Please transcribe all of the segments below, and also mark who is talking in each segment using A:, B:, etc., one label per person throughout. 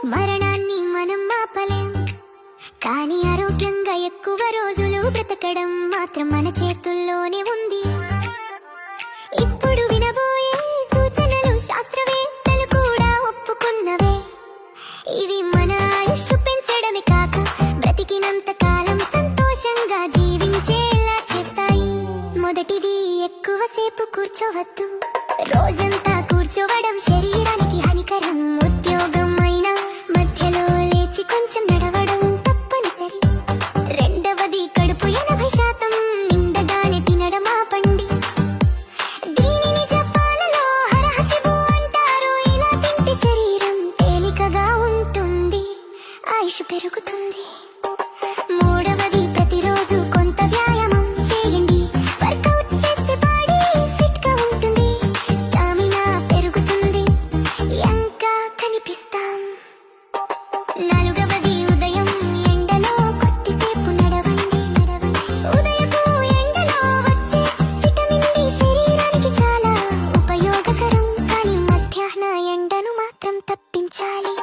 A: మరణాన్ని మనం ఆపలేం, కానీ ఆరోగ్యంగా ఎక్కువ రోజులు బ్రతకడం మాత్రం మన చేతుల్లోనే ఉంది. ఇప్పుడు వినబోయే సూచనలు శాస్త్రవేత్తలు కూడా ఒప్పుకున్నవే. ఇవి మన ఆయుష్ పెంచడమే కాక బ్రతికినంత కాలం సంతోషంగా జీవించేలా చేస్తాయి. మొదటిది, ఎక్కువసేపు కూర్చోవద్దు. రోజంతా కూర్చోవడం శరీరానికి హానికరం. ఉద్యోగం అయినా మధ్యలో లేచి కొంచెం నడవడం తప్పనిసరి. రెండవది, కడుపు 80% నిండగానే తినడం ఆపండి. దీనిని జపాన్లో హరహచిబు అంటారు. ఇలా తింటే శరీరం తేలికగా ఉంటుంది, ఆయుష్ పెరుగుతుంది. మూడవది, ప్రతిరోజు కొంత వ్యాయామం చేయండి. వర్కౌట్ చేస్తే బాడీ ఫిట్ గా ఉంటుంది, స్టామినా పెరుగుతుంది, యంగ్గా కనిపిస్తాం. నాలుగవది, ఉదయం ఎండలో కొద్దిసేపు నడవండి. ఉదయపు ఎండలో వచ్చే విటమిన్ డి శరీరానికి చాలా ఉపయోగకరం, కానీ మధ్యాహ్న ఎండను మాత్రం తప్పించాలి.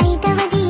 A: ఐదవది,